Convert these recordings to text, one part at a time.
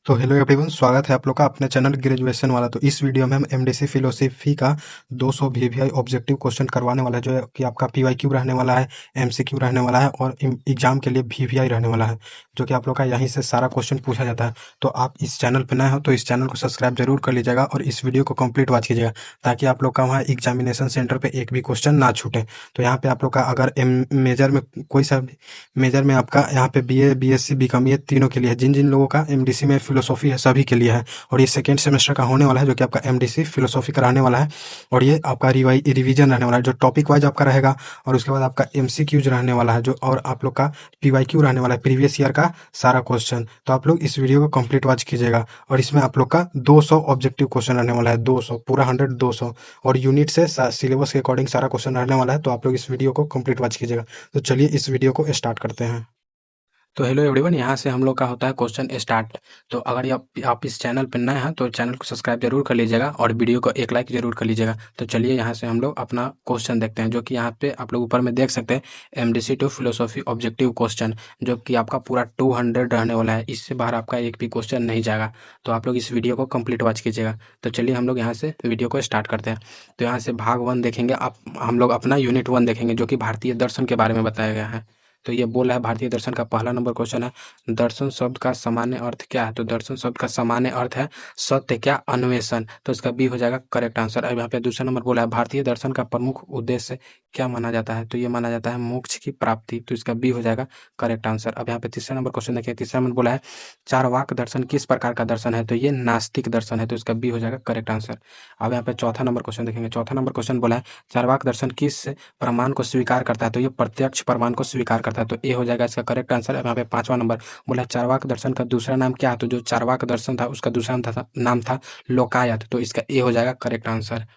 तो hello everyone, स्वागत है आप लोग का अपने चैनल ग्रेजुएशन वाला। तो इस वीडियो में हम एमडीसी फिलोसफी का 200 वीवीआई ऑब्जेक्टिव क्वेश्चन करवाने वाला है, जो है कि आपका पीवाईक्यू रहने वाला है, एमसीक्यू रहने वाला है और एग्जाम के लिए वीवीआई रहने वाला है, जो कि आप लोग का यहीं से सारा क्वेश्चन पूछा जाता है। तो आप इस चैनल पर नए हो तो इस चैनल को सब्सक्राइब जरूर कर लीजिएगा और इस वीडियो को कंप्लीट वॉच कीजिएगा, ताकि आप लोग का वहाँ एग्जामिनेशन सेंटर पर एक भी क्वेश्चन ना छूटे। तो यहाँ पे आप लोग का अगर मेजर में कोई सा मेजर में आपका यहाँ पे बीए, बीएससी, बीकॉम ये तीनों के लिए है। जिन जिन लोगों का एमडीसी में फिलोसॉफी है सभी के लिए है। और ये सेकेंड सेमेस्टर का होने वाला है, जो कि आपका एमडीसी फिलोसॉफी का रहने वाला है। और ये आपका रिवीजन रहने वाला है, जो टॉपिक वाइज आपका रहेगा। और उसके बाद आपका एमसीक्यूज रहने वाला है, जो और आप लोग का पीवाईक्यू रहने वाला है, प्रीवियस ईयर का सारा क्वेश्चन। तो आप लोग इस वीडियो को कंप्लीट वॉच कीजिएगा। और इसमें आप लोग का 200 ऑब्जेक्टिव क्वेश्चन रहने वाला है, 200 पूरा 100 200। और यूनिट से सिलेबस के अकॉर्डिंग सारा क्वेश्चन रहने वाला है। तो आप लोग इस वीडियो को कंप्लीट वॉच कीजिएगा। तो चलिए इस वीडियो को स्टार्ट करते हैं। तो हेलो एवरीवन, यहाँ से हम लोग का होता है क्वेश्चन स्टार्ट। तो अगर ये आप इस चैनल पर नए हैं तो चैनल को सब्सक्राइब जरूर कर लीजिएगा और वीडियो को एक लाइक जरूर कर लीजिएगा। तो चलिए यहाँ से हम लोग अपना क्वेश्चन देखते हैं, जो कि यहाँ पे आप लोग ऊपर में देख सकते हैं, MDC two philosophy objective question, जो कि आपका पूरा 200 रहने वाला है। इससे बाहर आपका एक भी क्वेश्चन नहीं जाएगा। तो आप लोग इस वीडियो को कंप्लीट वॉच कीजिएगा। तो चलिए हम लोग यहाँ से वीडियो को स्टार्ट करते हैं। तो यहाँ से भाग 1 देखेंगे, आप हम लोग अपना यूनिट 1 देखेंगे, जो कि भारतीय दर्शन के बारे में बताया गया है। तो ये बोला है भारतीय दर्शन का पहला नंबर क्वेश्चन है, दर्शन शब्द का सामान्य अर्थ क्या है? तो दर्शन शब्द का सामान्य अर्थ है सत्य क्या अन्वेषण। तो इसका बी हो जाएगा करेक्ट आंसर। अब यहाँ पे दूसरा नंबर बोला है भारतीय दर्शन का प्रमुख उद्देश्य क्या माना जाता है? तो ये माना जाता है मोक्ष की प्राप्ति। तो इसका बी हो जाएगा करेक्ट आंसर। अब यहाँ पे तीसरा नंबर क्वेश्चन देखिए, तीसरा नंबर बोला है चारवाक दर्शन किस प्रकार का दर्शन है? तो ये नास्तिक दर्शन है। तो इसका बी हो जाएगा करेक्ट आंसर। अब यहाँ पे चौथा नंबर क्वेश्चन देखेंगे, चौथा नंबर क्वेश्चन बोला है चारवाक दर्शन किस प्रमाण को स्वीकार करता है? तो ये प्रत्यक्ष प्रमाण को स्वीकार करता है। तो ए हो जाएगा इसका करेक्ट आंसर। अब यहाँ पे पांचवा नंबर बोला चारवाक दर्शन का दूसरा नाम क्या है? तो जो चारवाक दर्शन था उसका दूसरा नाम था लोकायत। तो इसका ए हो जाएगा करेक्ट आंसर।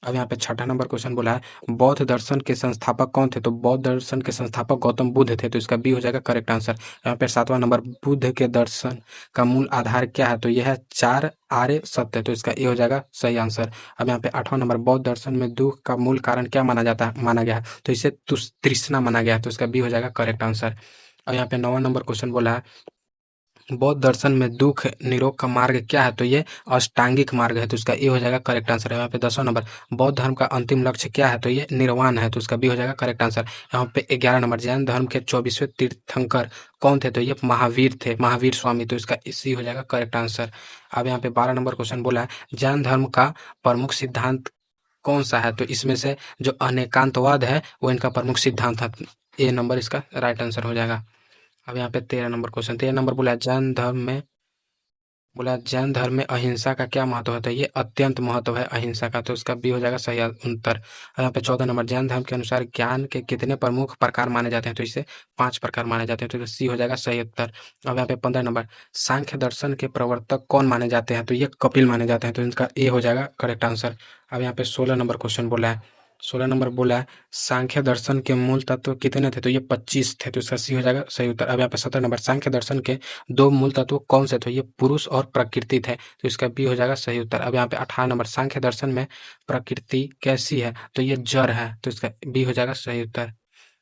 अब यहाँ पे छठा नंबर क्वेश्चन बोला है बौद्ध दर्शन के संस्थापक कौन थे? तो बौद्ध दर्शन के संस्थापक गौतम बुद्ध थे। तो इसका बी हो जाएगा करेक्ट आंसर। यहाँ पे सातवां नंबर बुद्ध के दर्शन का मूल आधार क्या है? तो यह है चार आर्य सत्य। तो इसका ए हो जाएगा सही आंसर। अब यहाँ पे आठवां नंबर बौद्ध दर्शन में दुख का मूल कारण क्या माना गया है? तो इसे तृष्णा माना गया है। तो इसका बी हो जाएगा करेक्ट आंसर। अब यहाँ पे नौवां नंबर क्वेश्चन बोला है बौद्ध दर्शन में दुख निरोग का मार्ग क्या है? तो ये अष्टांगिक मार्ग है। तो इसका ए हो जाएगा करेक्ट आंसर। यहाँ पे 10वां नंबर बौद्ध धर्म का अंतिम लक्ष्य क्या है? तो ये निर्वाण है। तो इसका बी हो जाएगा करेक्ट आंसर। यहाँ पे 11 नंबर जैन धर्म के 24वें तीर्थंकर कौन थे? तो ये महावीर थे, महावीर स्वामी। तो इसका सी हो जाएगा करेक्ट आंसर। अब यहाँ पे 12 नंबर क्वेश्चन बोला है जैन धर्म का प्रमुख सिद्धांत कौन सा है? तो इसमें से जो अनेकांतवाद है वो इनका प्रमुख सिद्धांत है। ए नंबर इसका राइट आंसर हो जाएगा। अब यहाँ पे 13 नंबर क्वेश्चन, 13 नंबर जैन धर्म में अहिंसा का क्या महत्व है? तो ये अत्यंत महत्व है अहिंसा का। तो उसका बी हो जाएगा सही उत्तर। और यहाँ पे 14 नंबर जैन धर्म के अनुसार ज्ञान के कितने प्रमुख प्रकार माने जाते हैं? तो इसे 5 प्रकार माने जाते हैं। तो सी हो जाएगा सही उत्तर। अब यहाँ पे 15 नंबर सांख्य दर्शन के प्रवर्तक कौन माने जाते हैं? तो ये कपिल माने जाते हैं। तो इनका ए हो जाएगा करेक्ट आंसर। अब यहाँ पे 16 नंबर क्वेश्चन बोला है, 16 नंबर बोला है सांख्य दर्शन के मूल तत्व कितने थे? तो ये 25 थे। तो इसका सी हो जाएगा सही उत्तर। अब यहाँ पे 17 नंबर सांख्य दर्शन के दो मूल तत्व कौन से थे? ये पुरुष और प्रकृति थे। तो इसका बी हो जाएगा सही उत्तर। अब यहाँ पे 18 नंबर सांख्य दर्शन में प्रकृति कैसी है? तो ये जड़ है। तो इसका बी हो जाएगा सही उत्तर।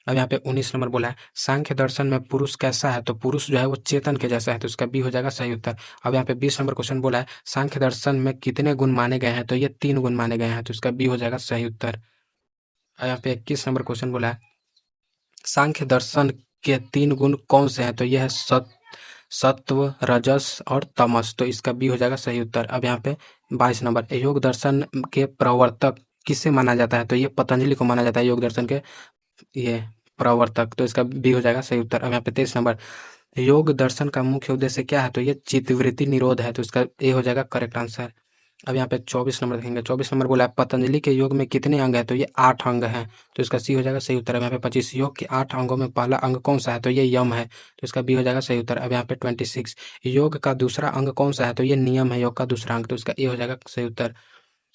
अब यहाँ पे 19 नंबर बोला है सांख्य दर्शन में पुरुष कैसा है? तो पुरुष जो है वो चेतन के जैसा है। तो इसका बी हो जाएगा सही उत्तर। अब यहाँ पे 20 नंबर क्वेश्चन बोला है सांख्य दर्शन में कितने गुण माने गए हैं? तो ये 3 गुण माने गए हैं। तो इसका बी हो जाएगा सही उत्तर। और यहाँ पे 21 नंबर क्वेश्चन बोला है सांख्य दर्शन के 3 गुण कौन से हैं? तो यह है सत्व, रजस और तमस। तो इसका बी हो जाएगा सही उत्तर। अब यहाँ पे 22 नंबर योग दर्शन के प्रवर्तक किसे माना जाता है? तो ये पतंजलि को माना जाता है योग दर्शन के ये प्रवर्तक। तो इसका बी हो जाएगा सही उत्तर। अब यहाँ पे 23 नंबर योग दर्शन का मुख्य उद्देश्य क्या है? तो ये चित्तवृत्ति निरोध है। तो इसका ए हो जाएगा करेक्ट आंसर। अब यहाँ पे 24 नंबर देखेंगे, 24 नंबर बोला है पतंजलि के योग में कितने अंग है? तो ये 8 अंग हैं। तो इसका सी हो जाएगा सही उत्तर। अब यहाँ पे 25 योग के 8 अंगों में पहला अंग कौन सा है? तो ये यम है। तो इसका बी हो जाएगा सही उत्तर। अब यहाँ पे 26 योग का दूसरा अंग कौन सा है? तो ये नियम है योग का दूसरा अंग। तो इसका ए हो जाएगा सही उत्तर।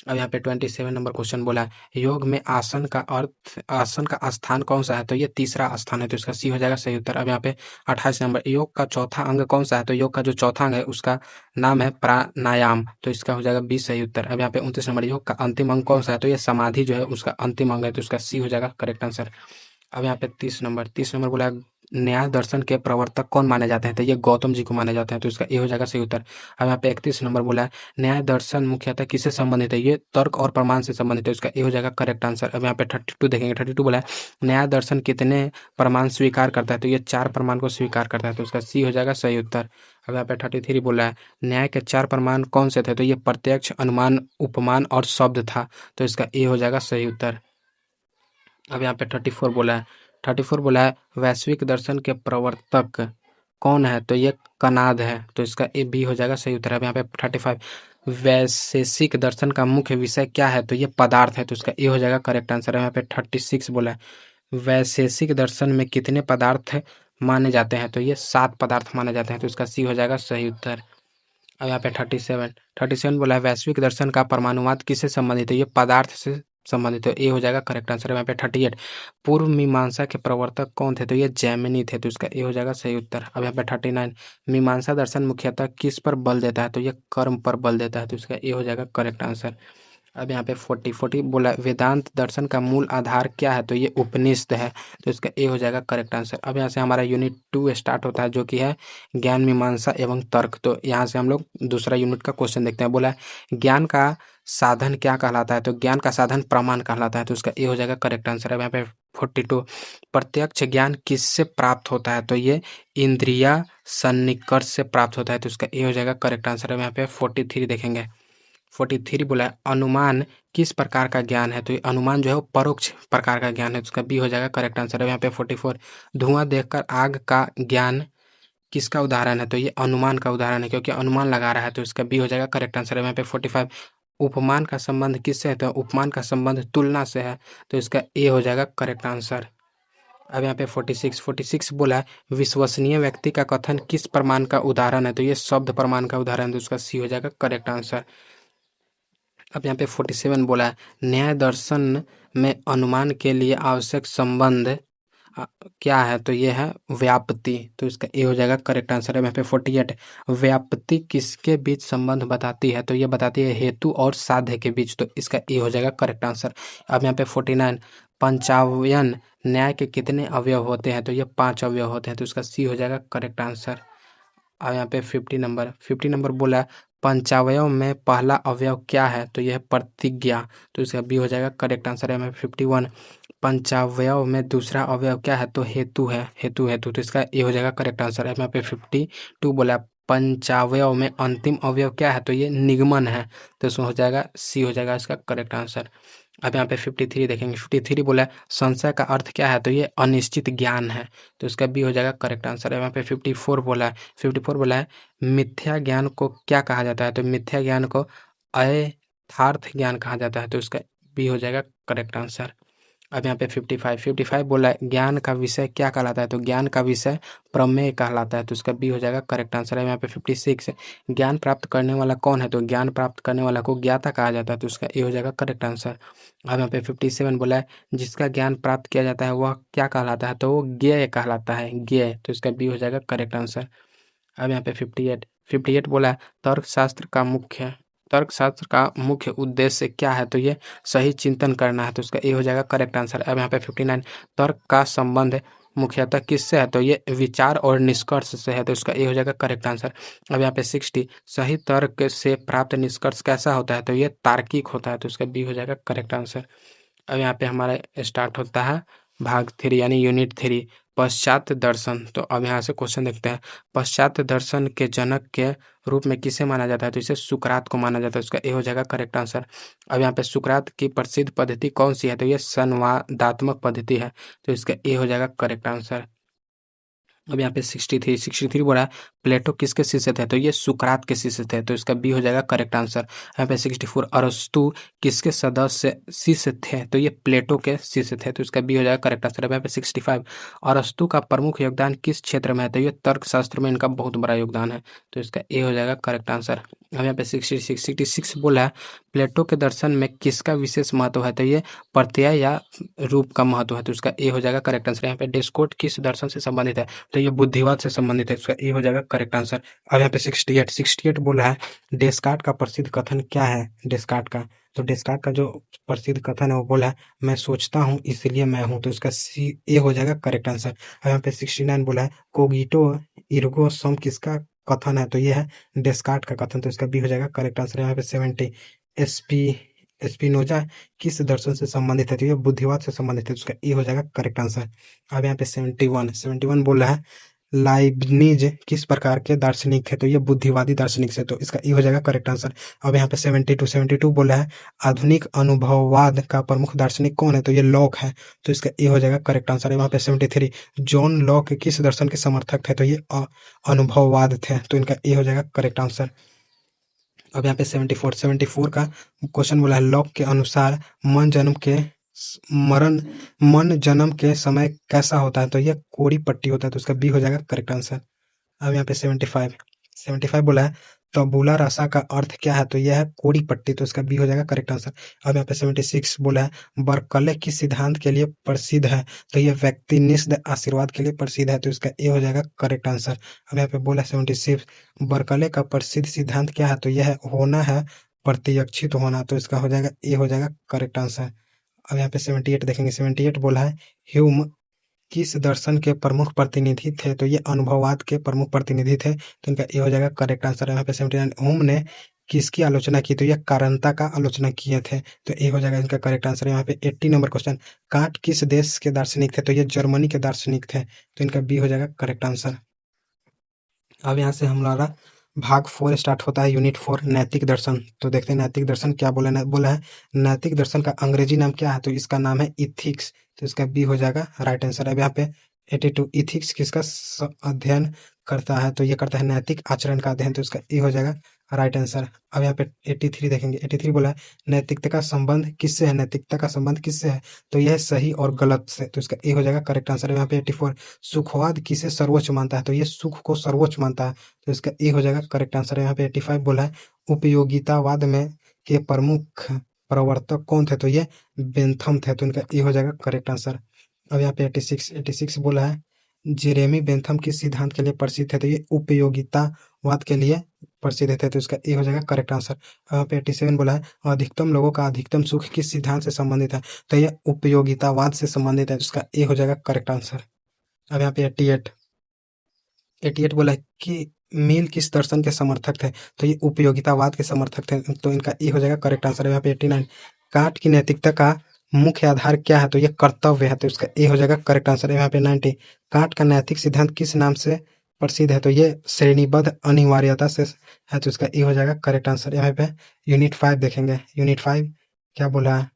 अब यहाँ पे 27 नंबर क्वेश्चन बोला है योग में आसन का स्थान कौन सा है? तो ये तीसरा स्थान है। तो इसका सी हो जाएगा सही उत्तर। अब यहाँ पे 28 नंबर योग का चौथा अंग कौन सा है? तो योग का जो चौथा अंग है उसका नाम है प्राणायाम। तो इसका हो जाएगा बी सही उत्तर। अब यहाँ पे 29 नंबर योग का अंतिम अंग कौन सा है? तो ये समाधि जो है उसका अंतिम अंग है। तो इसका सी हो जाएगा करेक्ट आंसर। अब यहाँ पे 30 नंबर बोला है न्याय दर्शन के प्रवर्तक कौन माने जाते हैं? तो ये गौतम जी को माने जाते हैं, तो इसका ए हो जाएगा सही उत्तर। अब यहाँ पे 31 नंबर बोला है, न्याय दर्शन मुख्यतः किससे संबंधित है? ये तर्क और प्रमाण से संबंधित है, इसका ए हो जाएगा करेक्ट आंसर। अब यहाँ पे 32 देखेंगे, 32 बोला है, न्याय दर्शन कितने प्रमाण स्वीकार करता है? तो ये 4 प्रमाण को स्वीकार करता है, तो इसका सी हो जाएगा सही उत्तर। अब यहाँ पे 33 बोला है, न्याय के 4 प्रमाण कौन से थे? तो ये प्रत्यक्ष, अनुमान, उपमान और शब्द था, तो इसका ए हो जाएगा सही उत्तर। अब यहाँ पे 34 बोला है, 34 बोला है, वैश्विक दर्शन के प्रवर्तक कौन है? तो ये कनाद है, तो इसका ए बी हो जाएगा सही उत्तर। अब यहाँ पे 35, वैशेषिक दर्शन का मुख्य विषय क्या है? तो ये पदार्थ है, तो इसका ए हो जाएगा करेक्ट आंसर। यहाँ पे 36 बोला है, वैशेषिक दर्शन में कितने पदार्थ माने जाते हैं? तो ये 7 पदार्थ माने जाते हैं, तो इसका सी हो जाएगा सही उत्तर। अब यहाँ पे 37 बोला है, वैश्विक दर्शन का परमाणुवाद किससे संबंधित है? ये पदार्थ से संबंधित है, ए हो जाएगा करेक्ट आंसर। यहाँ पे 38, पूर्व मीमांसा के प्रवर्तक कौन थे? तो ये जैमिनी थे, तो इसका ए हो जाएगा सही उत्तर। अब यहाँ पे 39, मीमांसा दर्शन मुख्यतः किस पर बल देता है? तो ये कर्म पर बल देता है, तो इसका ए हो जाएगा करेक्ट आंसर। अब यहाँ पे 40 बोला, वेदांत दर्शन का मूल आधार क्या है? तो ये उपनिषद है, तो इसका ए हो जाएगा करेक्ट आंसर। अब यहाँ से हमारा यूनिट 2 स्टार्ट होता है, जो कि है ज्ञान, मीमांसा एवं तर्क। तो यहाँ से हम लोग दूसरा यूनिट का क्वेश्चन देखते हैं। बोला है, ज्ञान का साधन क्या कहलाता है? तो ज्ञान का साधन प्रमाण कहलाता है, तो उसका ए हो जाएगा करेक्ट आंसर। अब यहाँ पे 42, प्रत्यक्ष ज्ञान किससे प्राप्त होता है? तो ये इंद्रिया सन्निकर्ष से प्राप्त होता है, तो उसका ए हो जाएगा करेक्ट आंसर। अब यहाँ पे 43 देखेंगे, 43 बोला है, अनुमान किस प्रकार का ज्ञान है? तो ये अनुमान जो है वो परोक्ष प्रकार का ज्ञान है, तो उसका बी हो जाएगा करेक्ट आंसर। अब यहाँ पे 44, धुआं देखकर आग का ज्ञान किसका उदाहरण है? तो ये अनुमान का उदाहरण है, क्योंकि अनुमान लगा रहा है, तो इसका बी हो जाएगा करेक्ट आंसर। अब यहाँ पे 45, उपमान का संबंध किससे है? तो उपमान का संबंध तुलना से है, तो इसका ए हो जाएगा करेक्ट आंसर। अब यहाँ पे 46 बोला है, विश्वसनीय व्यक्ति का कथन किस प्रमाण का उदाहरण है? तो ये शब्द प्रमाण का उदाहरण है, तो उसका सी हो जाएगा करेक्ट आंसर। अब यहाँ पे 47 बोला है, न्याय दर्शन में अनुमान के लिए आवश्यक संबंध क्या है? तो ये है व्याप्ति, तो इसका ए हो जाएगा करेक्ट आंसर है। यहाँ पे 48, व्याप्ति किसके बीच संबंध बताती है? तो ये बताती है हेतु और साध्य के बीच, तो इसका ए हो जाएगा करेक्ट आंसर। अब यहाँ पे 49, पंचावयन न्याय के कितने अवयव होते हैं? तो ये 5 अवयव होते हैं, तो इसका सी हो जाएगा करेक्ट आंसर। अब यहाँ पे 50 नंबर बोला है, पंचावयव में पहला अवयव क्या है? तो यह है प्रतिज्ञा, तो इसका बी हो जाएगा करेक्ट आंसर है। यहाँ पे 51, पंचावयव में दूसरा अवयव क्या है? तो हेतु है, हेतु, तो इसका ए हो जाएगा करेक्ट आंसर है। यहाँ पे 52 बोला, पंचावयव में अंतिम अवयव क्या है? तो ये निगमन है, तो इसमें हो जाएगा सी हो जाएगा इसका करेक्ट आंसर। अब यहाँ पे 53 देखेंगे, 53 बोला है, संशय का अर्थ क्या है? तो ये अनिश्चित ज्ञान है, तो इसका बी हो जाएगा करेक्ट आंसर है। यहाँ पे 54 बोला है, मिथ्या ज्ञान को क्या कहा जाता है? तो मिथ्या ज्ञान को अयथार्थ ज्ञान कहा जाता है, तो इसका बी हो जाएगा करेक्ट आंसर। अब यहाँ पे 55 बोला है, ज्ञान का विषय क्या कहलाता है? तो ज्ञान का विषय प्रमेय कहलाता है, तो इसका बी हो जाएगा करेक्ट आंसर है। यहाँ पे 56, ज्ञान प्राप्त करने वाला कौन है? तो ज्ञान प्राप्त करने वाला को ज्ञाता कहा जाता है, तो इसका ए हो जाएगा करेक्ट आंसर। अब यहाँ पे 57 बोला है, जिसका ज्ञान प्राप्त किया जाता है वह क्या कहलाता है? तो वो ज्ञेय कहलाता है, ज्ञेय, तो इसका बी हो जाएगा करेक्ट आंसर। अब यहाँ पे 58 बोला है, तर्कशास्त्र का मुख्य उद्देश्य क्या है? तो ये सही चिंतन करना है, तो उसका ए हो जाएगा करेक्ट आंसर। अब यहाँ पे 59, तर्क का संबंध मुख्यतः किससे है? तो ये विचार और निष्कर्ष से है, तो इसका ए हो जाएगा करेक्ट आंसर। अब यहाँ पे 60, सही तर्क से प्राप्त निष्कर्ष कैसा होता है? तो ये तार्किक होता है, तो इसका बी हो जाएगा करेक्ट आंसर। अब यहाँ पे हमारा स्टार्ट होता है भाग 3 यानी यूनिट 3, पश्चात दर्शन। तो अब यहाँ से क्वेश्चन देखते हैं, पश्चात दर्शन के जनक के रूप में किसे माना जाता है? तो इसे सुकरात को माना जाता है, उसका ए हो जाएगा करेक्ट आंसर। अब यहाँ पे सुकरात की प्रसिद्ध पद्धति कौन सी है? तो ये संवादात्मक पद्धति है, तो इसका ए हो जाएगा करेक्ट आंसर। अब यहाँ पे 63 बोला है, प्लेटो किसके शिष्य थे? तो ये सुकरात के शिष्य थे, तो इसका बी हो जाएगा करेक्ट आंसर। यहाँ पे 64, अरस्तु किसके सदस्य शिष्य थे? तो ये प्लेटो के शिष्य थे, तो इसका बी हो जाएगा करेक्ट आंसर। अब यहाँ पे 65, अरस्तु का प्रमुख योगदान किस क्षेत्र में है? तो ये तर्कशास्त्र में इनका बहुत बड़ा योगदान है, तो इसका ए हो जाएगा करेक्ट आंसर। अब यहाँ पे 66 बोला है, प्लेटो के दर्शन में किसका विशेष महत्व है? तो ये प्रत्यय या रूप का महत्व है, तो उसका ए हो जाएगा करेक्ट आंसर। यहाँ पे डेस्कोट किस दर्शन से संबंधित है? तो ये बुद्धिवाद से संबंधित है, इसका ए हो जाएगा करेक्ट आंसर। अब यहाँ पे 68 बोला है डेस्कार्ट का प्रसिद्ध कथन क्या है। डेस्कार्ट का, तो डेस्कार्ट का जो प्रसिद्ध कथन है वो बोला है मैं सोचता हूँ इसलिए मैं हूँ, तो इसका सी ए हो जाएगा करेक्ट आंसर। अब यहाँ पे 69 बोला है कोगिटो इर्गो सम किसका कथन है, तो ये है डेस्कार्ट का कथन, तो इसका बी हो जाएगा करेक्ट आंसर। यहाँ पे 70 एसपी स्पिनोजा किस दर्शन से संबंधित है, तो ये बुद्धिवाद से संबंधित है, तो उसका ए हो जाएगा करेक्ट आंसर। अब यहाँ पे 71 बोला है लाइब्निज किस प्रकार के दार्शनिक थे, तो ये बुद्धिवादी दार्शनिक से, तो इसका ई हो जाएगा करेक्ट आंसर। अब यहाँ पे 72 बोला है आधुनिक अनुभववाद का प्रमुख दार्शनिक कौन है, तो ये लॉक है, तो इसका ए हो जाएगा करेक्ट आंसर। यहाँ पे 73 जॉन लॉक किस दर्शन के समर्थक थे, तो ये अनुभववाद थे, तो इनका ए हो जाएगा करेक्ट आंसर। अब यहाँ पे 74 का क्वेश्चन बोला है लॉक के अनुसार मरण मन जन्म के समय कैसा होता है, तो ये कोड़ी पट्टी होता है, तो उसका बी हो जाएगा करेक्ट आंसर। अब यहाँ पे 75 बोला है तबूला रासा का अर्थ क्या है, तो यह है कोड़ी पट्टी, तो इसका बी हो जाएगा करेक्ट आंसर। अब यहाँ पे 76 बोला है बर्कले किस सिद्धांत के लिए प्रसिद्ध है, तो यह व्यक्तिनिष्ठ आशीर्वाद के लिए प्रसिद्ध है, तो इसका ए हो जाएगा करेक्ट आंसर। अब यहाँ पे बोला है 76 बर्कले का प्रसिद्ध सिद्धांत क्या है, तो यह होना है प्रत्यक्षित होना, तो इसका हो जाएगा ए हो जाएगा करेक्ट आंसर। अब यहाँ पे 78 देखेंगे। 78 बोला है ह्यूम किस दर्शन के प्रमुख प्रतिनिधि थे, तो ये अनुभववाद के प्रमुख प्रतिनिधि थे, तो इनका ए हो जाएगा करेक्ट आंसर। यहाँ पे 79 ह्यूम ने किसकी आलोचना की, तो ये कारणता का आलोचना किए थे, तो ए हो जाएगा इनका करेक्ट आंसर। यहाँ पे 80 नंबर क्वेश्चन कांट किस देश के दार्शनिक थे, तो ये जर्मनी के दार्शनिक थे, तो इनका बी हो जाएगा करेक्ट आंसर। अब यहाँ से हमारा भाग 4 स्टार्ट होता है, यूनिट 4 नैतिक दर्शन। तो देखते हैं नैतिक दर्शन क्या बोला है नैतिक दर्शन का अंग्रेजी नाम क्या है, तो इसका नाम है इथिक्स, तो इसका बी हो जाएगा राइट आंसर। अब यहाँ पे 82 इथिक्स किसका अध्ययन करता है, तो ये करता है नैतिक आचरण का अध्ययन, तो इसका ए हो जाएगा राइट आंसर। अब यहाँ पे 83 देखेंगे। 83 बोला है नैतिकता का संबंध किससे है, नैतिकता का संबंध किससे है, तो यह सही और गलत से, तो इसका ए हो जाएगा करेक्ट आंसर। यहाँ पे 84 सुखवाद किसे सर्वोच्च मानता है, तो ये सुख को सर्वोच्च मानता है, तो इसका ए हो जाएगा करेक्ट आंसर। यहाँ पे 85 बोला है उपयोगितावाद में के प्रमुख प्रवर्तक कौन थे, तो ये बेंथम थे, तो इनका ए हो जाएगा करेक्ट आंसर। अब यहाँ पे 86 बोला है जेरेमी बेंथम किस सिद्धांत के लिए प्रसिद्ध है, तो ये उपयोगितावाद के लिए प्रसिद्ध थे, तो इसका ए हो जाएगा करेक्ट आंसर। यहाँ पे 87 बोला है अधिकतम लोगों का अधिकतम सुख किस सिद्धांत से संबंधित है, तो ये उपयोगितावाद से संबंधित है, तो इसका ए हो जाएगा करेक्ट आंसर। अब यहाँ पे 88 बोला है कि मिल किस दर्शन के समर्थक थे, तो ये उपयोगितावाद के समर्थक थे, तो इनका ए हो जाएगा करेक्ट आंसर। यहाँ पे 89 कांट की नैतिकता का मुख्य आधार क्या है, तो ये कर्तव्य है, तो इसका ए हो जाएगा करेक्ट आंसर। यहाँ पे 90 कांट का नैतिक सिद्धांत किस नाम से प्रसिद्ध है, तो ये श्रेणीबद्ध अनिवार्यता से है, तो इसका ए हो जाएगा करेक्ट आंसर। यहाँ पे यूनिट 5 देखेंगे। यूनिट 5 क्या बोला है,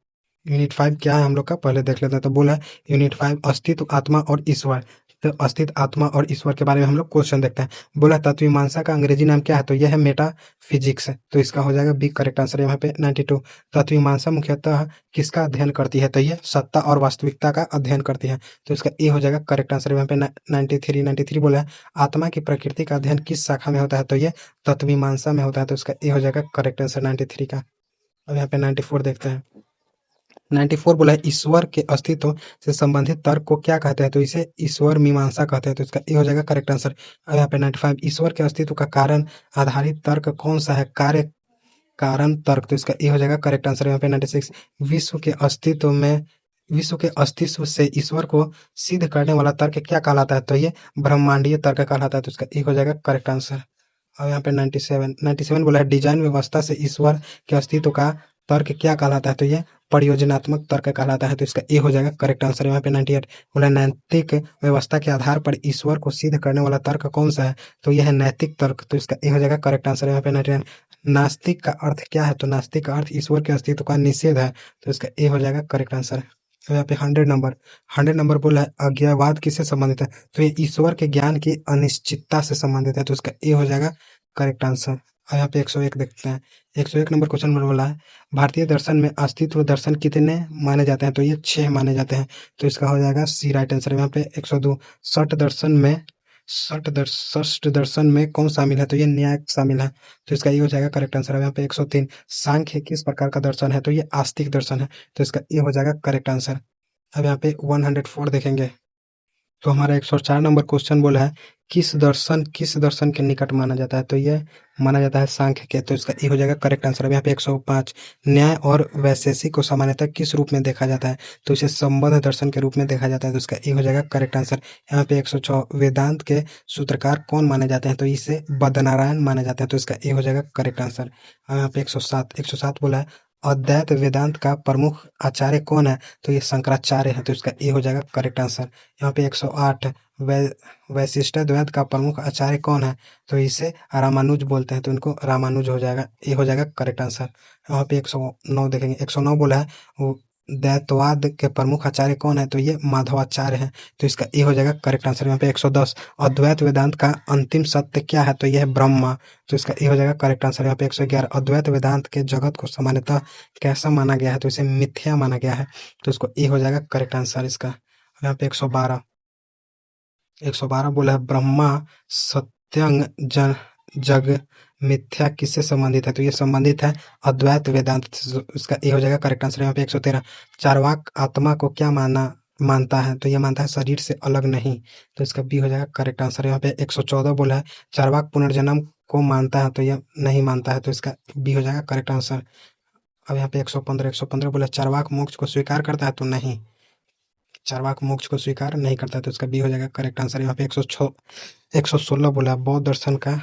यूनिट 5 क्या है हम लोग का पहले देख लेते हैं। तो बोला है यूनिट 5 अस्तित्व आत्मा और ईश्वर, तो अस्तित्व आत्मा और ईश्वर के बारे में हम लोग क्वेश्चन देखते हैं। बोला तत्वमीमांसा का अंग्रेजी नाम क्या है, तो यह है मेटाफिजिक्स, तो इसका हो जाएगा बी करेक्ट आंसर। यहाँ पे 92 तत्वमीमांसा मुख्यतः किसका अध्ययन करती है, तो ये सत्ता और वास्तविकता का अध्ययन करती है, तो इसका ए हो जाएगा करेक्ट आंसर। यहाँ पे 93 बोला है आत्मा की प्रकृति का अध्ययन किस शाखा में होता है, तो ये तत्वमीमांसा में होता है, तो इसका ए हो जाएगा करेक्ट आंसर 93 का। अब यहाँ पे 94 देखते हैं। 94 बोला है ईश्वर के अस्तित्व से संबंधित तर्क को क्या कहते हैं, तो इसे ईश्वर मीमांसा कहते हैं, तो इसका ए हो जाएगा करेक्ट आंसर। अब यहाँ पे 95 ईश्वर के अस्तित्व का कारण आधारित तर्क कौन सा है, कार्य कारण तर्क, तो इसका ए हो जाएगा करेक्ट आंसर। यहाँ पे 96 विश्व के अस्तित्व से ईश्वर को सिद्ध करने वाला तर्क क्या कहलाता है, तो ये ब्रह्मांडीय तर्क कहलाता है, तो इसका ए हो जाएगा करेक्ट आंसर। और यहाँ पे 97 बोला है डिजाइन व्यवस्था से ईश्वर के अस्तित्व का तर्क क्या कहलाता है, तो ये परियोजनात्मक तर्क कहलाता है, तो इसका ए हो जाएगा करेक्ट आंसर। यहाँ पे 98 बोला नैतिक व्यवस्था के आधार पर ईश्वर को सिद्ध करने वाला तर्क कौन सा है, तो यह है नैतिक तर्क, तो इसका ए हो जाएगा करेक्ट आंसर। यहाँ पे 99 नास्तिक का अर्थ क्या है, तो नास्तिक का अर्थ ईश्वर के अस्तित्व का निषेध है, तो इसका ए हो जाएगा करेक्ट आंसर। तो यहाँ पे 100 नंबर बोला है अज्ञावाद किससे संबंधित है, तो ये ईश्वर के ज्ञान की अनिश्चितता से संबंधित है, तो इसका ए हो जाएगा करेक्ट आंसर। और यहाँ पे 101 देखते हैं। 101 नंबर क्वेश्चन में बोला है भारतीय दर्शन में अस्तित्व दर्शन कितने माने जाते हैं, तो ये 6 माने जाते हैं, तो इसका हो जाएगा सी राइट आंसर। यहाँ पे 102 षट दर्शन में कौन शामिल है, तो ये न्याय शामिल है, तो इसका ये हो जाएगा करेक्ट आंसर। यहाँ पे 103 सांख्य किस प्रकार का दर्शन है, तो ये आस्तिक दर्शन है, तो इसका ये हो जाएगा करेक्ट आंसर। अब यहाँ पे 104 देखेंगे। तो हमारा 104 नंबर क्वेश्चन बोला है, किस दर्शन के निकट माना जाता है? तो ये माना जाता है सांख्य के, तो इसका ए हो जाएगा करेक्ट आंसर। अब यहाँ पे 105, न्याय और वैशेषिक को सामान्यतः किस रूप में देखा जाता है? तो इसे संबंध दर्शन के रूप में देखा जाता है, तो इसका ए हो जाएगा करेक्ट आंसर। यहाँ पे 106, वेदांत के सूत्रकार कौन माने जाते हैं? तो इसे बदनारायण माने जाते हैं, तो इसका ए हो जाएगा करेक्ट आंसर। अब यहाँ पे 107 बोला है, अद्वैत वेदांत का प्रमुख आचार्य कौन है? तो ये शंकराचार्य है, तो इसका ए हो जाएगा करेक्ट आंसर। यहाँ पे 108, वै वैशिष्ट द्वैत का प्रमुख आचार्य कौन है? तो इसे रामानुज बोलते हैं, तो इनको रामानुज हो जाएगा, ये हो जाएगा करेक्ट आंसर। यहाँ पे 109 देखेंगे, 109 बोला है, वो द्वैतवाद के प्रमुख आचार्य कौन है? तो ये माधवाचार्य है, तो इसका ए हो जाएगा करेक्ट आंसर। यहाँ पे 110, अद्वैत वेदांत का अंतिम सत्य क्या है? तो यह है ब्रह्मा, तो इसका ए हो जाएगा करेक्ट आंसर। यहाँ पे 111, अद्वैत वेदांत के जगत को सामान्यतः कैसा माना गया है? तो इसे मिथ्या माना गया है, तो इसको ए हो जाएगा करेक्ट आंसर इसका। यहाँ पे 112 बोला है, ब्रह्मा सत्यंग जग मिथ्या किससे संबंधित है? तो ये संबंधित है अद्वैत वेदांत से, इसका ए हो जाएगा करेक्ट आंसर। यहाँ पे 113, चार्वाक आत्मा को क्या मानता है? तो ये मानता है शरीर से अलग नहीं, तो इसका बी हो जाएगा करेक्ट आंसर। यहाँ पे 114 बोला है, चार्वाक पुनर्जन्म को मानता है? तो ये नहीं मानता है, तो इसका बी हो जाएगा करेक्ट आंसर। अब यहाँ पे 115 बोला, चार्वाक मोक्ष को स्वीकार करता है? तो नहीं, चार्वाक मोक्ष को स्वीकार नहीं करता, तो इसका बी हो जाएगा करेक्ट आंसर। यहाँ पे 116 बोला, बौद्ध दर्शन का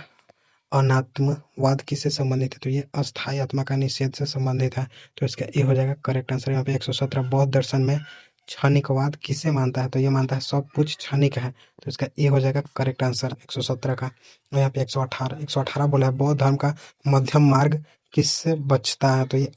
अनात्मवाद किससे संबंधित है? तो ये अस्थायी आत्मा का निषेध से संबंधित है, तो इसका ए हो जाएगा करेक्ट आंसर। यहाँ पे 117, बौद्ध दर्शन में क्षणिकवाद किसे मानता है? तो ये मानता है सब कुछ क्षणिक है, तो इसका ए हो जाएगा करेक्ट आंसर 117 का। और यहाँ पे 118 बोला है, बौद्ध धर्म का मध्यम मार्ग किससे बचता है? तो ये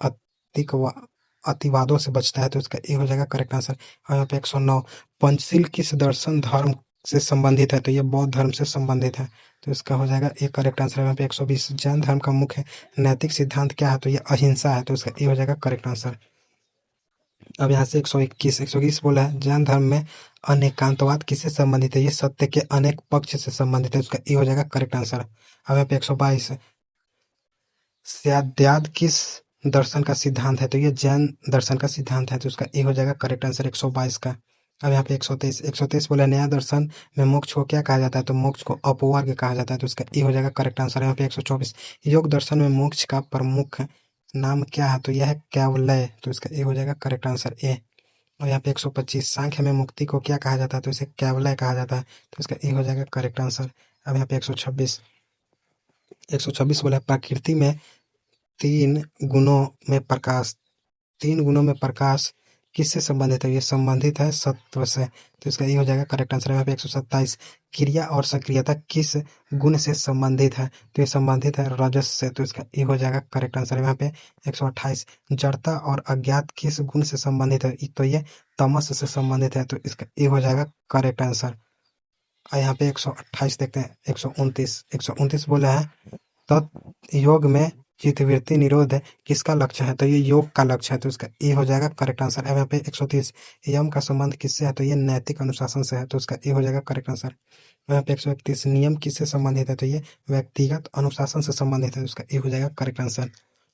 अतिवादों से बचता है, तो इसका ए हो जाएगा करेक्ट आंसर। और यहाँ पे 109, पंचशील किस दर्शन धर्म से संबंधित है? तो ये बौद्ध धर्म से संबंधित है, तो इसका हो जाएगा एक करेक्ट आंसर। यहाँ पे 120, जैन धर्म का मुख्य नैतिक सिद्धांत क्या है? तो ये अहिंसा है, तो इसका ए हो जाएगा करेक्ट आंसर। अब यहाँ से 121 बोला है, जैन धर्म में अनेकांतवाद किससे संबंधित है? ये सत्य के अनेक पक्ष से संबंधित है, उसका ए हो जाएगा करेक्ट आंसर। अब यहाँ पे 122, सद्याद किस दर्शन का सिद्धांत है? तो ये जैन दर्शन का सिद्धांत है, तो उसका ए हो जाएगा करेक्ट आंसर 122 का। अब यहाँ पे 123 बोला, नया दर्शन में मोक्ष को क्या कहा जाता है? तो मोक्ष को अपवर्ग कहा जाता है, तो इसका ए हो जाएगा करेक्ट आंसर। यहाँ पे 124, योग दर्शन में मोक्ष का प्रमुख नाम क्या है? तो यह है कैवलय, तो इसका ए हो जाएगा करेक्ट आंसर ए। और यहाँ पे 125, सांख्य में मुक्ति को क्या कहा जाता है? तो इसे कैवलय कहा जाता है, तो इसका ए हो जाएगा करेक्ट आंसर। अब यहाँ पे 126 बोला, प्रकृति में तीन गुणों में प्रकाश तीन गुणों में प्रकाश किससे संबंधित है? ये संबंधित है सत्व से, तो इसका ये हो जाएगा करेक्ट आंसर। यहाँ पे 127, क्रिया और सक्रियता किस गुण से संबंधित है? तो ये संबंधित है रजस से, तो इसका ये हो जाएगा करेक्ट आंसर। यहाँ पे 128, जड़ता और अज्ञात किस गुण से संबंधित है? तो ये तमस से संबंधित है, तो इसका ये हो जाएगा करेक्ट आंसर। और यहाँ पे 128 देखते हैं, 129 बोला है, तत्व योग में चित्तवृत्ति निरोध किसका लक्ष्य है? तो ये योग का लक्ष्य है, तो इसका ए हो जाएगा करेक्ट आंसर। अब यहाँ पे 130, यम का संबंध किससे है? तो ये नैतिक अनुशासन से है, तो इसका ए हो जाएगा करेक्ट आंसर। यहाँ पे 131, नियम किससे संबंधित है? तो ये व्यक्तिगत अनुशासन से संबंधित है, तो इसका ए हो जाएगा करेक्ट आंसर।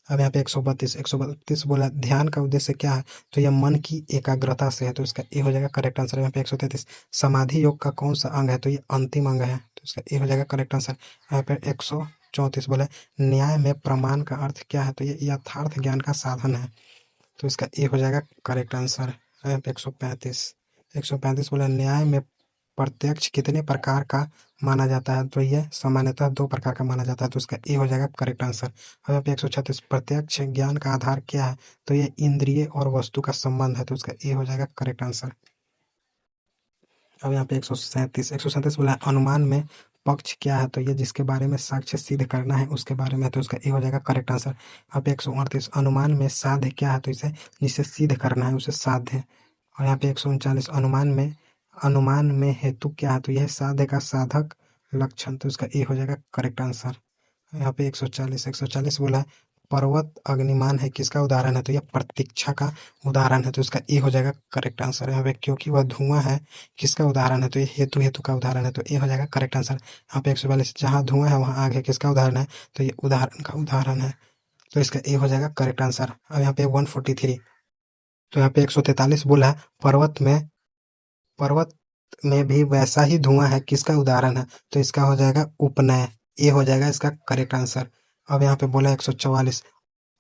अब यहाँ पे 132 बोला, ध्यान का उद्देश्य क्या है? तो यह मन की एकाग्रता से है, तो इसका ए हो जाएगा करेक्ट आंसर। यहाँ पे 133, समाधि योग का कौन सा अंग है? तो ये अंतिम अंग है, तो इसका ए हो जाएगा करेक्ट आंसर। यहाँ पे 134 बोला, न्याय में प्रमाण का अर्थ क्या है? तो ये यथार्थ ज्ञान का साधन है, तो इसका ए हो जाएगा करेक्ट आंसर। यहाँ पे 135 बोला, न्याय में प्रत्यक्ष कितने प्रकार का माना जाता है? तो ये सामान्यतः 2 प्रकार का माना जाता है, तो इसका ए हो जाएगा करेक्ट आंसर। अब यहाँ पे 136, प्रत्यक्ष ज्ञान का आधार क्या है? तो ये इंद्रिय और वस्तु का संबंध है, तो इसका ए हो जाएगा करेक्ट आंसर। अब यहाँ पे 137 बोला है, अनुमान में पक्ष क्या है? तो ये जिसके बारे में साक्ष्य सिद्ध करना है उसके बारे में है, तो इसका ए हो जाएगा करेक्ट आंसर। अब 138, अनुमान में साध्य क्या है? तो इसे जिसे सिद्ध करना है उसे साध्य है। और यहाँ पे 139, अनुमान में हेतु क्या है? तो यह साध्य का साधक लक्षण, तो इसका ए हो जाएगा करेक्ट आंसर। यहाँ पे 140 बोला है, पर्वत अग्निमान है किसका उदाहरण है? तो यह प्रतीक्षा का उदाहरण है, तो इसका ए हो जाएगा करेक्ट आंसर। यहाँ पे क्योंकि वह धुआं है किसका उदाहरण है? तो ये हेतु का उदाहरण है, तो ए हो जाएगा करेक्ट आंसर। यहाँ पे 142, जहाँ धुआं है वहाँ आग है किसका उदाहरण है? तो ये उदाहरण का उदाहरण है, तो इसका ए हो जाएगा करेक्ट आंसर। अब यहाँ पे 143, तो यहाँ पे 143 बोला है, पर्वत में भी वैसा ही धुआं है, किसका उदाहरण है? तो इसका हो जाएगा उपनय, ये हो जाएगा इसका करेक्ट आंसर। अब यहाँ पे बोला 144,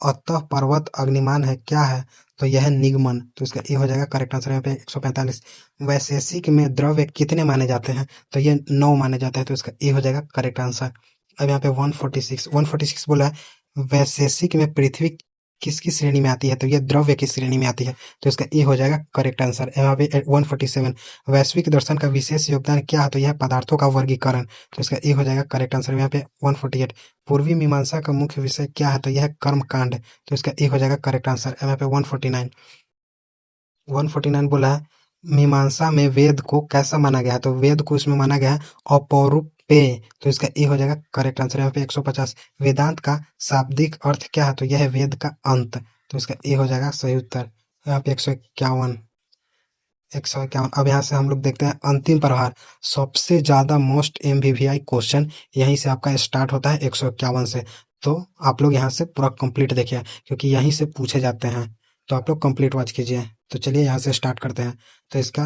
अतः पर्वत अग्निमान है, क्या है? तो यह है निगमन, तो इसका ए हो जाएगा करेक्ट आंसर। यहाँ पे 145, वैशेषिक में द्रव्य कितने माने जाते हैं? तो ये 9 माने जाते हैं, तो इसका ए हो जाएगा करेक्ट आंसर। अब यहाँ पे 146 बोला है वैशेषिक में पृथ्वी किसकी श्रेणी में आती है? तो ये द्रव्य की श्रेणी में आती है, तो इसका ए हो जाएगा करेक्ट आंसर। यहाँ पे 147, वैश्विक दर्शन का विशेष योगदान क्या है? तो यह पदार्थों का वर्गीकरण, तो इसका ए हो जाएगा करेक्ट आंसर। यहाँ पे 148, पूर्वी मीमांसा का मुख्य विषय क्या है? तो यह कर्म कांड, तो इसका ए हो जाएगा करेक्ट आंसर। यहाँ पे 149 बोला है मीमांसा में वेद को कैसा माना गया है? तो वेद को इसमें माना गया है अपौरुपेय, तो इसका ए हो जाएगा करेक्ट आंसर। यहाँ पे 150, वेदांत का शाब्दिक अर्थ क्या है? तो यह है वेद का अंत, तो इसका ए हो जाएगा सही उत्तर। यहाँ पे 151। अब यहाँ से हम लोग देखते हैं अंतिम प्रहार, सबसे ज्यादा मोस्ट MVVI क्वेश्चन यहीं से आपका स्टार्ट होता है 151 से। तो आप लोग यहाँ से पूरा कंप्लीट देखिए, क्योंकि यहीं से पूछे जाते हैं, तो आप लोग कंप्लीट वॉच कीजिए। तो चलिए यहाँ से स्टार्ट करते हैं। तो इसका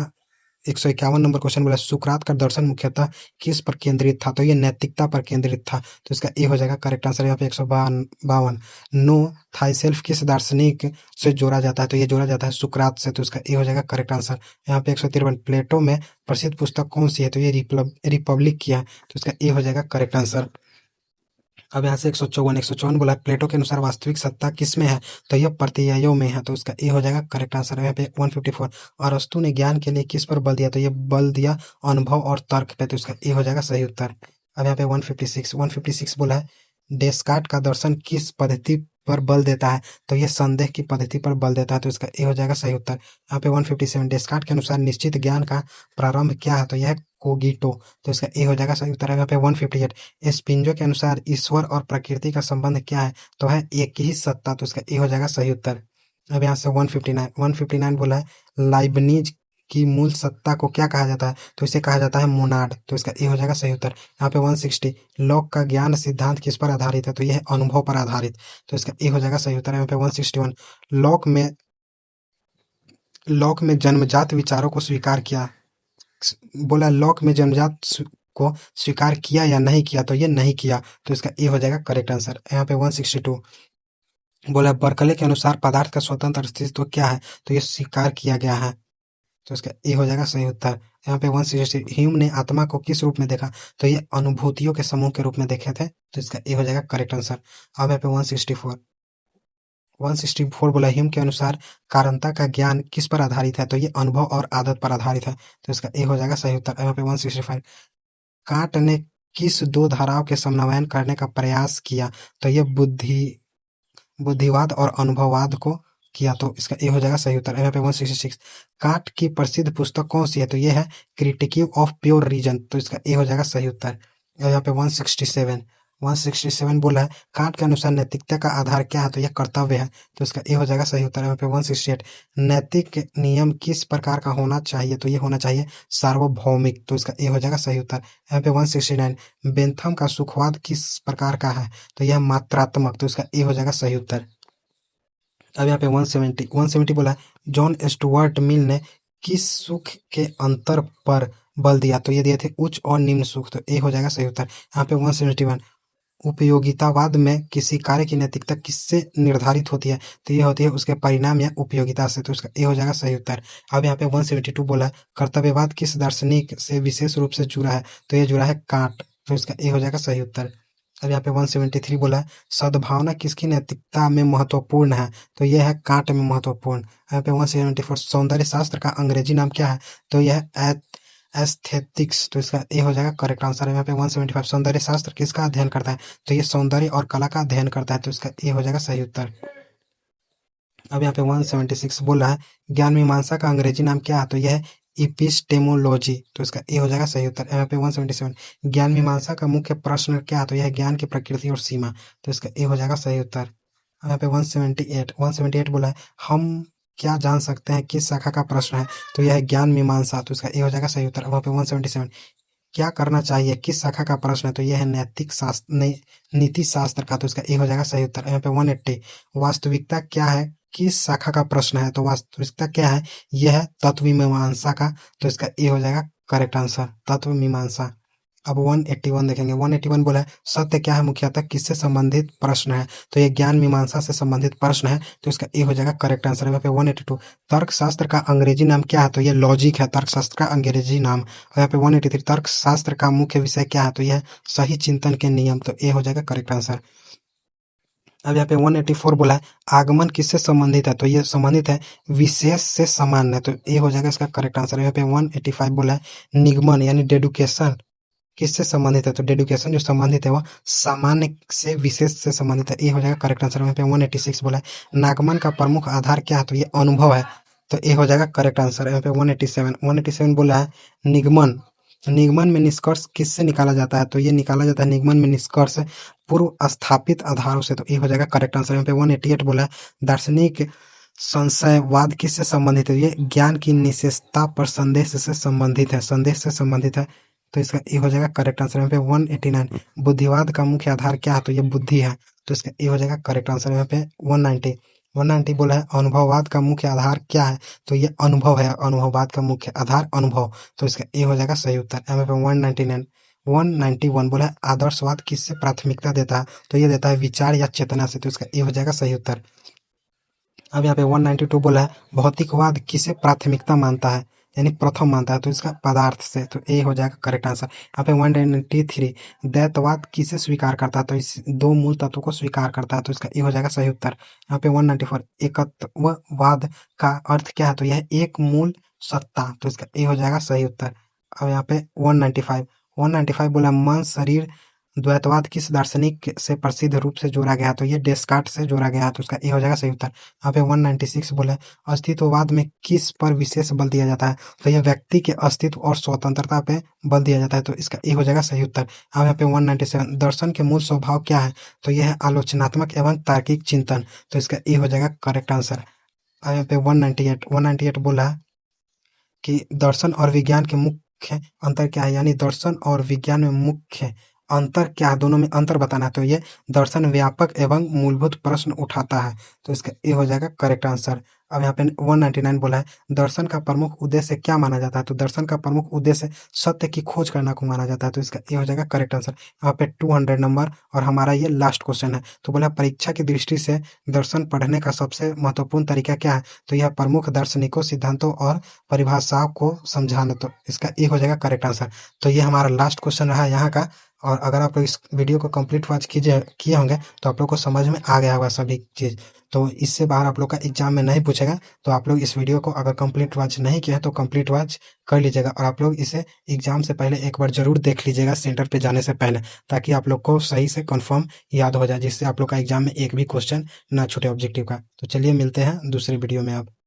151 नंबर क्वेश्चन बोला सुकरात का दर्शन मुख्यतः किस पर केंद्रित था? तो ये नैतिकता पर केंद्रित था, तो इसका ए हो जाएगा करेक्ट आंसर। यहाँ पे 152, नो थाईसेल्फ किस दार्शनिक से जोड़ा जाता है? तो ये जोड़ा जाता है सुकरात से, तो इसका ए हो जाएगा करेक्ट आंसर। यहाँ पे 153, प्लेटो में प्रसिद्ध पुस्तक कौन सी है? तो ये रिपब्लिक की है, तो इसका ए हो जाएगा करेक्ट आंसर। अब यहाँ से 154 बोला प्लेटो के अनुसार वास्तविक सत्ता किस में है? तो यह प्रत्ययों में है, तो इसका ए हो जाएगा करेक्ट आंसर। यहाँ पे 154, अरस्तु ने ज्ञान के लिए किस पर बल दिया? तो ये बल दिया अनुभव और तर्क पे, तो इसका ए हो जाएगा सही उत्तर। अब यहाँ पे 156 बोला है डेस्कार्ट का दर्शन किस पद्धति पर बल देता है? तो ये संदेह की पद्धति पर बल देता है, तो इसका ए हो जाएगा सही उत्तर। यहाँ पे 157, डेस्कार्ट के अनुसार निश्चित ज्ञान का प्रारंभ क्या है? तो यह कोगिटो, तो इसका ए हो जाएगा सही उत्तर। यहाँ पे 158, स्पिंजो के अनुसार ईश्वर और प्रकृति का संबंध क्या है? तो है एक ही सत्ता, तो इसका ए हो जाएगा सही उत्तर। अब यहाँ से 159 बोला है लाइबनिज की मूल सत्ता को क्या कहा जाता है? तो इसे कहा जाता है मोनाड, तो इसका ए हो जाएगा सही उत्तर। यहाँ पे 160, लॉक का ज्ञान सिद्धांत किस पर आधारित है? तो यह अनुभव पर आधारित, तो इसका ए हो जाएगा सही उत्तर। यहाँ पे 161, लॉक में जन्मजात विचारों को स्वीकार किया, बोला लॉक में जन्मजात को स्वीकार किया या नहीं किया? तो ये नहीं किया, तो इसका ए हो जाएगा करेक्ट आंसर। यहाँ पे 162 बोला बर्कले के अनुसार पदार्थ का स्वतंत्र अस्तित्व क्या है? तो ये स्वीकार किया गया है, तो इसका ए हो जाएगा सही उत्तर। यहाँ पे 160, ह्यूम ने आत्मा को किस रूप में देखा? तो ये अनुभूतियों के समूह के रूप में देखे थे, तो इसका ए हो जाएगा करेक्ट आंसर। अब यहाँ पे 164 बोला ह्यूम के अनुसार कारणता का ज्ञान किस पर आधारित है? तो ये अनुभव और आदत पर आधारित है, तो इसका ए हो जाएगा सही उत्तर। यहाँ पे 165, कांट ने किस दो धाराओं के समन्वयन करने का प्रयास किया? तो ये बुद्धिवाद और अनुभववाद को किया, तो इसका ए हो जाएगा सही उत्तर। यहाँ पे 166, कांट की प्रसिद्ध पुस्तक कौन सी है? तो ये है क्रिटिक ऑफ प्योर रीजन, तो इसका ए हो जाएगा सही उत्तर। और यहाँ पे 167 बोला है कांट के अनुसार नैतिकता का आधार क्या है? तो यह कर्तव्य है, तो इसका ए हो जाएगा सही उत्तर। यहाँ पे 168, नैतिक नियम किस प्रकार का होना चाहिए? तो ये होना चाहिए सार्वभौमिक, तो इसका ए हो जाएगा सही उत्तर। यहाँ पे 169, बेंथम का सुखवाद किस प्रकार का है? तो यह मात्रात्मक, तो इसका ए हो जाएगा सही उत्तर। अब यहाँ पे 170 बोला है जॉन स्टुअर्ट मिल ने किस सुख के अंतर पर बल दिया? तो ये दिए थे उच्च और निम्न सुख, तो ए हो जाएगा सही उत्तर। यहाँ पे 171, उपयोगितावाद में किसी कार्य की नैतिकता किससे निर्धारित होती है? तो ये होती है उसके परिणाम या उपयोगिता से, तो इसका ए हो जाएगा सही उत्तर। अब यहाँ पे 172 बोला कर्तव्यवाद किस दार्शनिक से विशेष रूप से जुड़ा है? तो ये जुड़ा है कांट, तो इसका ए हो जाएगा सही उत्तर। अब यहाँ पे 173 बोला सद्भावना किसकी नैतिकता में महत्वपूर्ण है? तो यह है कांट में महत्वपूर्ण। यहाँ पे 174, सौंदर्य शास्त्र का अंग्रेजी नाम क्या है? तो यह एस्थेटिक्स, तो इसका ए हो जाएगा करेक्ट आंसर। यहाँ पे 175, सौंदर्य शास्त्र किसका अध्ययन करता है? तो ये सौंदर्य और कला का अध्ययन करता है, तो इसका ए हो जाएगा सही उत्तर। अब यहाँ पे 176 बोल रहा है ज्ञान मीमांसा का अंग्रेजी नाम क्या है? तो यह है इपिस्टेमोलॉजी, तो इसका ए हो जाएगा सही उत्तर। यहाँ पे 177, ज्ञान मीमांसा का मुख्य प्रश्न क्या है? तो यह ज्ञान की प्रकृति और सीमा, तो इसका ए हो जाएगा सही उत्तर। यहाँ पे 178 बोला है हम क्या जान सकते हैं किस शाखा का प्रश्न है? तो यह है ज्ञान मीमांसा, तो इसका ए हो जाएगा सही उत्तर। वहाँ पे 177, क्या करना चाहिए किस शाखा का प्रश्न है? तो यह है नैतिक शास्त्र नीति शास्त्र का, तो इसका ए हो जाएगा सही उत्तर। यहाँ पे 180, वास्तविकता क्या है किस शाखा का प्रश्न है? तो वास्तविकता क्या है? यह है तत्व मीमांसा का, तो इसका ए हो जाएगा करेक्ट आंसर तत्व मीमांसा। अब 181 देखेंगे। 181 बोला है सत्य क्या है मुख्यतः किससे संबंधित प्रश्न है, तो ये ज्ञान मीमांसा से संबंधित प्रश्न है, तो इसका ए हो जाएगा करेक्ट आंसर। यहाँ पे 182 तर्कशास्त्र का अंग्रेजी नाम क्या है, तो ये लॉजिक है तर्कशास्त्र का अंग्रेजी नाम। और यहाँ पे 183 तर्कशास्त्र का मुख्य विषय क्या है, तो यह सही चिंतन के नियम, तो ए हो जाएगा करेक्ट आंसर। अब यहाँ पे 184 बोला है आगमन किससे संबंधित है, तो ये संबंधित है विशेष से सामान्य, तो ए हो जाएगा इसका करेक्ट आंसर। यहाँ पे 185 बोला है निगमन यानी डेडुकेशन किससे संबंधित है, तो डेडुकेशन जो संबंधित है वह सामान्य से विशेष से संबंधित है, ए हो जाएगा करेक्ट आंसर। यहाँ पे 186 बोला है नागमन का प्रमुख आधार क्या है, तो ये अनुभव है, तो ए हो जाएगा करेक्ट आंसर। यहाँ पे 187 बोला है निगमन निगमन में निष्कर्ष किससे निकाला जाता है, तो ये निकाला जाता है निगमन में निष्कर्ष पूर्व स्थापित आधारों से, तो ये हो जाएगा करेक्ट आंसर। यहाँ पे 188 बोला है दार्शनिक संशयवाद किससे संबंधित है, ये ज्ञान की निश्चयता पर संदेश से संबंधित है, संदेश से संबंधित है, तो इसका ए हो जाएगा करेक्ट आंसर। यहाँ पे 189 बुद्धिवाद का मुख्य आधार क्या है, तो ये बुद्धि है, तो इसका ए हो जाएगा करेक्ट आंसर। यहाँ पे 190 बोला है अनुभववाद का मुख्य आधार क्या है, तो ये अनुभव है, अनुभववाद का मुख्य आधार अनुभव, तो इसका ए हो जाएगा सही उत्तर। यहाँ पे 191 बोला है आदर्शवाद किससे प्राथमिकता देता है, तो ये देता है विचार या चेतना से, तो इसका ए हो जाएगा सही उत्तर। अब यहाँ पे 192 बोला है भौतिकवाद किसे प्राथमिकता मानता है, यानी प्रथम मानता है, तो इसका पदार्थ से, तो ए हो जाएगा करेक्ट आंसर। यहाँ पे 193 द्वैतवाद किसे स्वीकार करता है, तो इस दो मूल तत्वों को स्वीकार करता है, तो इसका ए हो जाएगा सही उत्तर। यहाँ पे 194 एकत्ववाद का अर्थ क्या है, तो यह एक मूल सत्ता, तो इसका ए हो जाएगा सही उत्तर। अब यहाँ पे 195 बोला मन शरीर द्वैतवाद किस दार्शनिक से प्रसिद्ध रूप से जोड़ा गया, तो ये डेस्कार्ट से जोड़ा गया, तो उसका ए हो जाएगा सही उत्तर। यहाँ पे 196 बोला है अस्तित्ववाद में किस पर विशेष बल दिया जाता है, तो यह व्यक्ति के अस्तित्व और स्वतंत्रता पे बल दिया जाता है, तो इसका ए हो जाएगा सही उत्तर। अब यहाँ पे 197 दर्शन के मूल स्वभाव क्या है, तो यह है आलोचनात्मक एवं तार्किक चिंतन, तो इसका ए हो जाएगा करेक्ट आंसर। अब यहाँ पे 198 बोला है कि दर्शन और विज्ञान के मुख्य अंतर क्या है, यानी दर्शन और विज्ञान में मुख्य अंतर क्या है, दोनों में अंतर बताना है, तो ये दर्शन व्यापक एवं मूलभूत प्रश्न उठाता है, तो इसका ए हो जाएगा करेक्ट आंसर। अब यहाँ पे 199 बोला है दर्शन का प्रमुख उद्देश्य क्या माना जाता है, तो दर्शन का प्रमुख उद्देश्य सत्य की खोज करना को माना जाता है, तो इसका ए हो जाएगा करेक्ट आंसर। यहाँ पे 200 नंबर और हमारा ये लास्ट क्वेश्चन है, तो बोला परीक्षा की दृष्टि से दर्शन पढ़ने का सबसे महत्वपूर्ण तरीका क्या है, तो यह प्रमुख दार्शनिकों सिद्धांतों और परिभाषाओं को समझाना, तो इसका ए हो जाएगा करेक्ट आंसर। तो ये हमारा लास्ट क्वेश्चन रहा यहाँ का, और अगर आप लोग इस वीडियो को कंप्लीट वॉच किए होंगे तो आप लोग को समझ में आ गया होगा सभी चीज़, तो इससे बाहर आप लोग का एग्जाम में नहीं पूछेगा, तो आप लोग इस वीडियो को अगर कंप्लीट वॉच नहीं किया है तो कंप्लीट वॉच कर लीजिएगा, और आप लोग इसे एग्जाम से पहले एक बार जरूर देख लीजिएगा सेंटर पे जाने से पहले, ताकि आप लोग को सही से कंफर्म याद हो जाए, जिससे आप लोग का एग्जाम में एक भी क्वेश्चन ना छूटे ऑब्जेक्टिव का। तो चलिए मिलते हैं दूसरी वीडियो में अब।